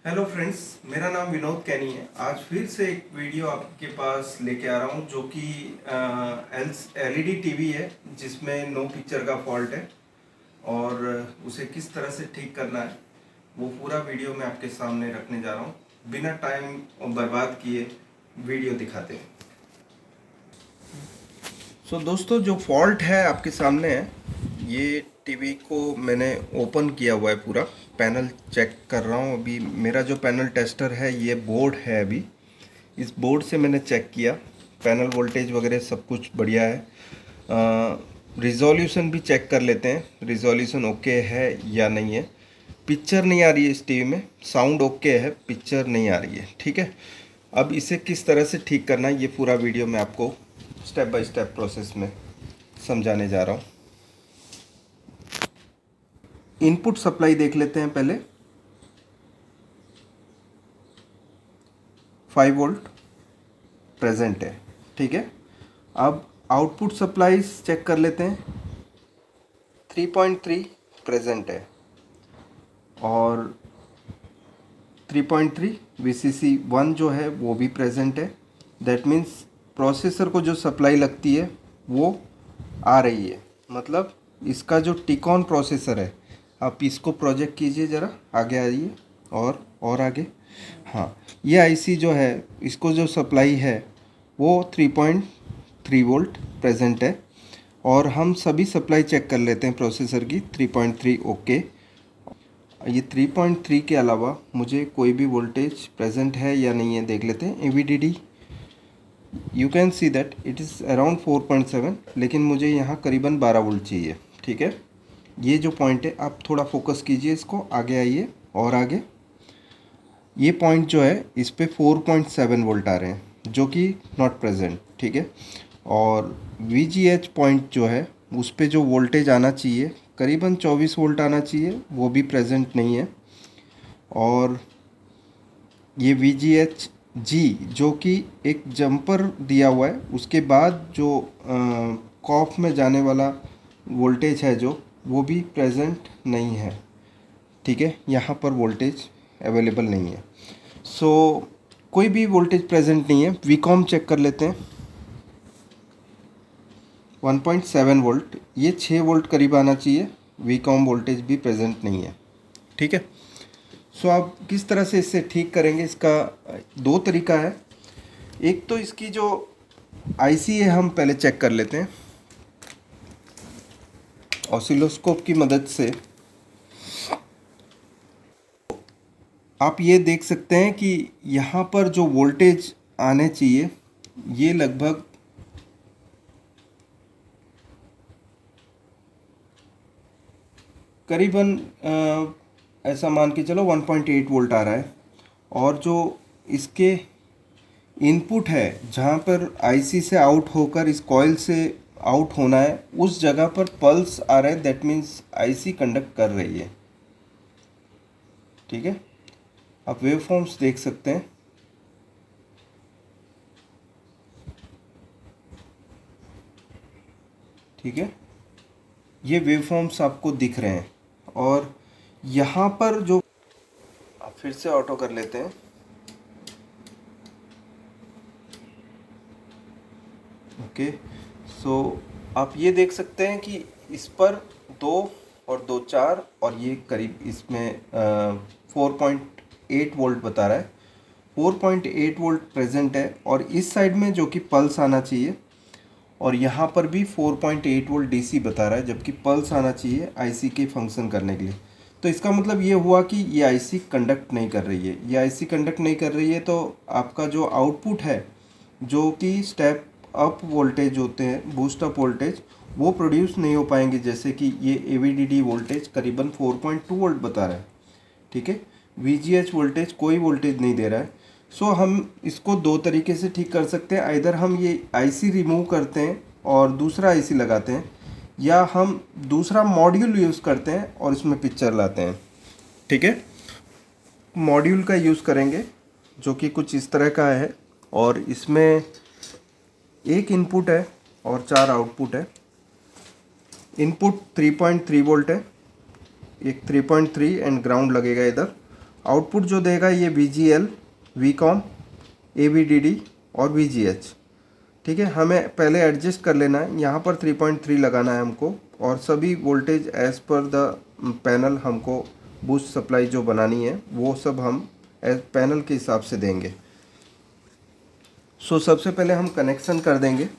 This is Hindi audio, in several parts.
हेलो फ्रेंड्स, मेरा नाम विनोद कैनी है। आज फिर से एक वीडियो आपके पास लेके आ रहा हूँ जो कि एलईडी टीवी है जिसमें नो पिक्चर का फॉल्ट है और उसे किस तरह से ठीक करना है वो पूरा वीडियो मैं आपके सामने रखने जा रहा हूँ। बिना टाइम बर्बाद किए वीडियो दिखाते हैं। दोस्तों, जो फॉल्ट है आपके सामने है। ये टीवी को मैंने ओपन किया हुआ है, पूरा पैनल चेक कर रहा हूँ। अभी मेरा जो पैनल टेस्टर है ये बोर्ड है। अभी इस बोर्ड से मैंने चेक किया, पैनल वोल्टेज वगैरह सब कुछ बढ़िया है। रिजोल्यूशन भी चेक कर लेते हैं, रिजोल्यूशन ओके है या नहीं है। पिक्चर नहीं आ रही है इस टीवी में, साउंड ओके है, पिक्चर नहीं आ रही है। ठीक है, अब इसे किस तरह से ठीक करना है ये पूरा वीडियो मैं आपको स्टेप बाय स्टेप प्रोसेस में समझाने जा रहा हूँ। इनपुट सप्लाई देख लेते हैं पहले। 5 वोल्ट प्रेजेंट है। ठीक है, अब आउटपुट सप्लाई चेक कर लेते हैं। 3.3 प्रेजेंट है और 3.3 VCC 1 जो है वो भी प्रेजेंट है। दैट मीन्स प्रोसेसर को जो सप्लाई लगती है वो आ रही है। मतलब इसका जो टिकॉन प्रोसेसर है, आप इसको प्रोजेक्ट कीजिए ज़रा, आगे आइए और आगे। हाँ, ये आईसी जो है इसको जो सप्लाई है वो 3.3 वोल्ट प्रेजेंट है। और हम सभी सप्लाई चेक कर लेते हैं प्रोसेसर की। 3.3 ओके। ये 3.3 के अलावा मुझे कोई भी वोल्टेज प्रेजेंट है या नहीं है देख लेते हैं। AVDD you can see that it is around 4.7, लेकिन मुझे यहाँ करीबन 12 वोल्ट चाहिए। ठीक है, ये जो पॉइंट है आप थोड़ा फोकस कीजिए इसको, आगे आइए और आगे। ये पॉइंट जो है इस पे 4.7 वोल्ट आ रहे हैं जो कि नॉट प्रेजेंट। ठीक है, और VGH पॉइंट जो है उस पे जो वोल्टेज आना चाहिए करीबन 24 वोल्ट आना चाहिए, वो भी प्रेजेंट नहीं है। और ये VGH G जो कि एक जंपर दिया हुआ है, उसके बाद जो कॉफ में जाने वाला वोल्टेज है जो, वो भी प्रेजेंट नहीं है। ठीक है, यहाँ पर वोल्टेज अवेलेबल नहीं है। कोई भी वोल्टेज प्रेजेंट नहीं है। वीकॉम चेक कर लेते हैं। 1.7 वोल्ट, ये 6 वोल्ट करीब आना चाहिए। वीकॉम वोल्टेज भी प्रेजेंट नहीं है। ठीक है, आप किस तरह से इसे ठीक करेंगे, इसका दो तरीका है। एक तो इसकी जो आईसी है हम पहले चेक कर लेते हैं ऑसिलोस्कोप की मदद से। आप ये देख सकते हैं कि यहाँ पर जो वोल्टेज आने चाहिए ये लगभग करीबन ऐसा मान के चलो 1.8 वोल्ट आ रहा है। और जो इसके इनपुट है जहाँ पर आईसी से आउट होकर इस कॉइल से आउट होना है, उस जगह पर पल्स आ रहा है। दैट मीन्स आईसी कंडक्ट कर रही है। ठीक है, आप वेवफॉर्म्स देख सकते हैं। ठीक है, ये वेवफॉर्म्स आपको दिख रहे हैं। और यहाँ पर जो आप फिर से ऑटो कर लेते हैं। ओके, आप ये देख सकते हैं कि इस पर 2 और 2 4 और ये करीब इसमें 4.8 वोल्ट बता रहा है। 4.8 वोल्ट प्रेजेंट है और इस साइड में जो कि पल्स आना चाहिए, और यहाँ पर भी 4.8 वोल्ट DC बता रहा है, जबकि पल्स आना चाहिए आईसी के फंक्शन करने के लिए। तो इसका मतलब ये हुआ कि ये आईसी कंडक्ट नहीं कर रही है। ये आईसी कंडक्ट नहीं कर रही है तो आपका जो आउटपुट है, जो कि स्टेप अप वोल्टेज होते हैं, बूस्ट अप वोल्टेज, वो प्रोड्यूस नहीं हो पाएंगे। जैसे कि ये AVDD वोल्टेज करीबन 4.2 वोल्ट बता रहा है। ठीक है, VGH वोल्टेज कोई वोल्टेज नहीं दे रहा है। हम इसको दो तरीके से ठीक कर सकते हैं। आइदर हम ये आईसी रिमूव करते हैं और दूसरा आईसी लगाते हैं, या हम दूसरा मॉड्यूल यूज़ करते हैं और इसमें पिक्चर लाते हैं। ठीक है, मॉड्यूल का यूज़ करेंगे जो कि कुछ इस तरह का है, और इसमें एक इनपुट है और 4 आउटपुट है। इनपुट 3.3 वोल्ट है, एक 3.3 एंड ग्राउंड लगेगा इधर, आउटपुट जो देगा ये VGL, VCOM, AVDD और VGH। ठीक है, हमें पहले एडजस्ट कर लेना है, यहाँ पर 3.3 लगाना है हमको, और सभी voltage as per the panel हमको बूस्ट सप्लाई जो बनानी है वो सब हम पैनल के हिसाब से देंगे। सो सबसे पहले हम कनेक्शन कर देंगे।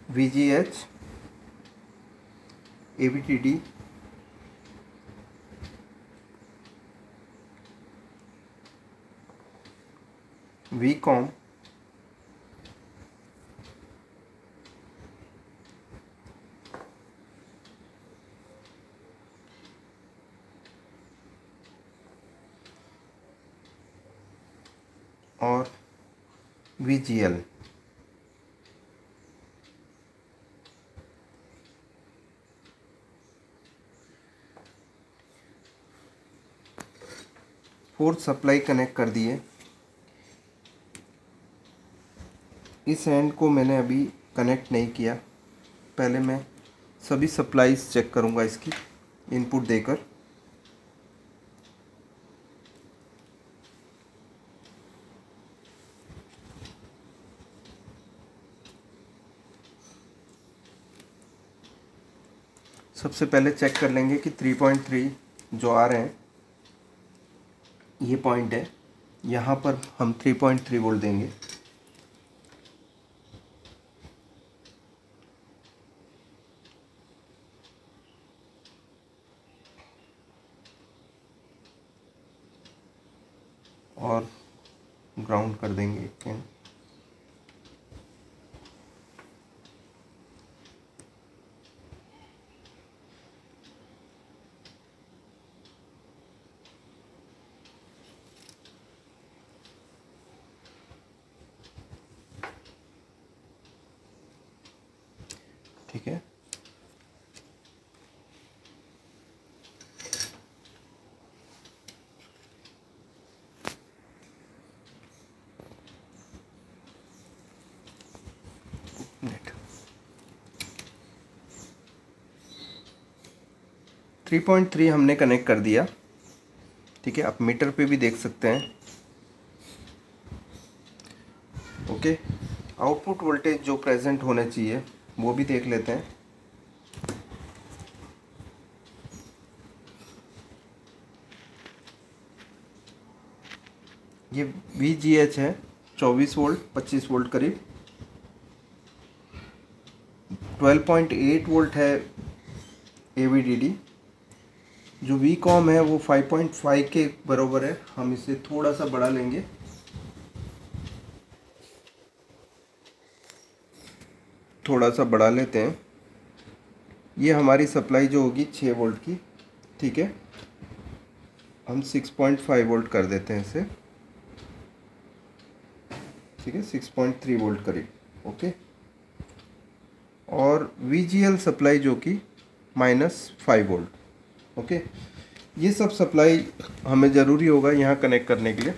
VGH, AVDD, VCOM, और VGL। फोर्थ सप्लाई कनेक्ट कर दिए। इस एंड को मैंने अभी कनेक्ट नहीं किया, पहले मैं सभी सप्लाईज चेक करूँगा इसकी इनपुट देकर। सबसे पहले चेक कर लेंगे कि 3.3 जो आ रहे हैं, ये पॉइंट है, यहाँ पर हम 3.3 वोल्ट देंगे। और ग्राउंड कर देंगे एक पिन। ठीक है, नेट 3.3 हमने कनेक्ट कर दिया। ठीक है, आप मीटर पे भी देख सकते हैं। ओके, आउटपुट वोल्टेज जो प्रेजेंट होना चाहिए वो भी देख लेते हैं। ये VGH है, 24 वोल्ट, 25 वोल्ट करीब। 12.8 वोल्ट है AVDD। जो VCOM है वो 5.5 के बराबर है, हम इसे थोड़ा सा बढ़ा लेंगे। थोड़ा सा बढ़ा लेते हैं। ये हमारी सप्लाई जो होगी 6 वोल्ट की। ठीक है, हम 6.5 वोल्ट कर देते हैं इसे। ठीक है, 6.3 वोल्ट करीब। ओके, और VGL सप्लाई जो कि -5 वोल्ट। ओके, ये सब सप्लाई हमें ज़रूरी होगा यहाँ कनेक्ट करने के लिए।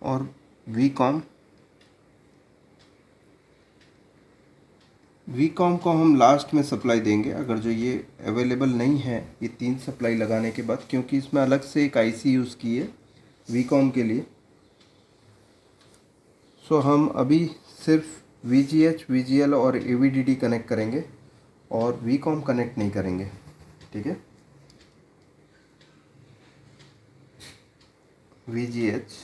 और VCOM को हम लास्ट में सप्लाई देंगे, अगर जो ये अवेलेबल नहीं है ये 3 सप्लाई लगाने के बाद, क्योंकि इसमें अलग से एक IC यूज़ की है VCOM के लिए। सो हम अभी सिर्फ VGH, VGL और AVDD कनेक्ट करेंगे और VCOM कनेक्ट नहीं करेंगे। ठीक है, VGH,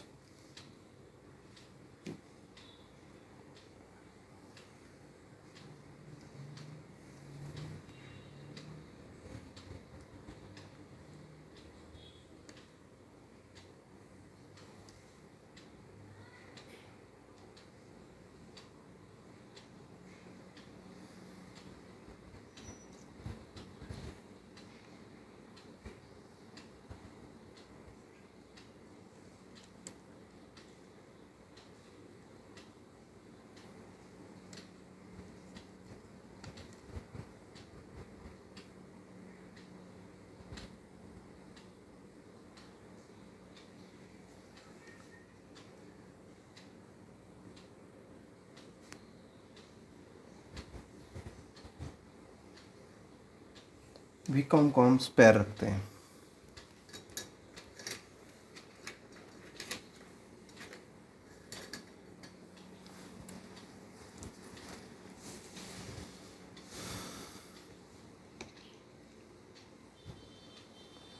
VCOM को हम स्पेयर रखते हैं।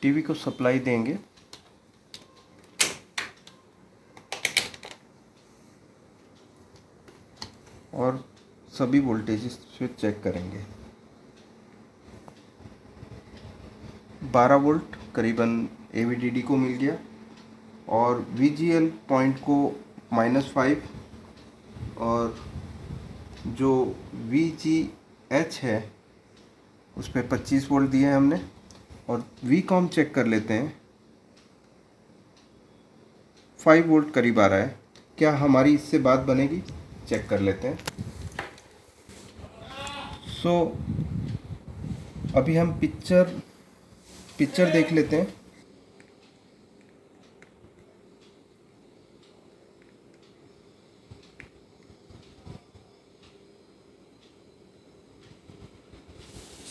टीवी को सप्लाई देंगे और सभी वोल्टेजेस से चेक करेंगे। 12 वोल्ट करीबन AVDD को मिल गया और VGL पॉइंट को -5 और जो VGH है उस पर 25 वोल्ट दिए हैं हमने। और VCOM चेक कर लेते हैं, 5 वोल्ट करीब आ रहा है। क्या हमारी इससे बात बनेगी, चेक कर लेते हैं। सो अभी हम पिक्चर देख लेते हैं।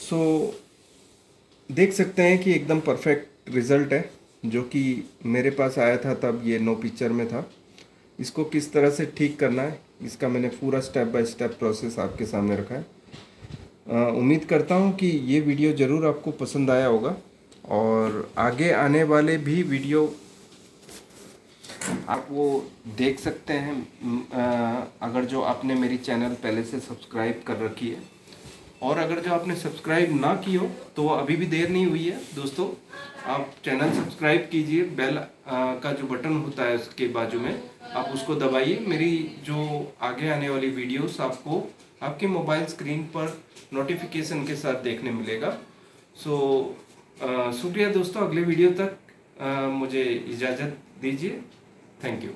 सो देख सकते हैं कि एकदम परफेक्ट रिज़ल्ट है, जो कि मेरे पास आया था तब ये नो पिक्चर में था। इसको किस तरह से ठीक करना है इसका मैंने पूरा स्टेप बाय स्टेप प्रोसेस आपके सामने रखा है। उम्मीद करता हूँ कि ये वीडियो ज़रूर आपको पसंद आया होगा और आगे आने वाले भी वीडियो आप वो देख सकते हैं अगर जो आपने मेरी चैनल पहले से सब्सक्राइब कर रखी है। और अगर जो आपने सब्सक्राइब ना की हो तो अभी भी देर नहीं हुई है दोस्तों, आप चैनल सब्सक्राइब कीजिए। बेल का जो बटन होता है उसके बाजू में आप उसको दबाइए। मेरी जो आगे आने वाली वीडियोस आपको आपके मोबाइल स्क्रीन पर नोटिफिकेशन के साथ देखने मिलेगा। शुक्रिया दोस्तों, अगले वीडियो तक मुझे इजाज़त दीजिए। Thank you.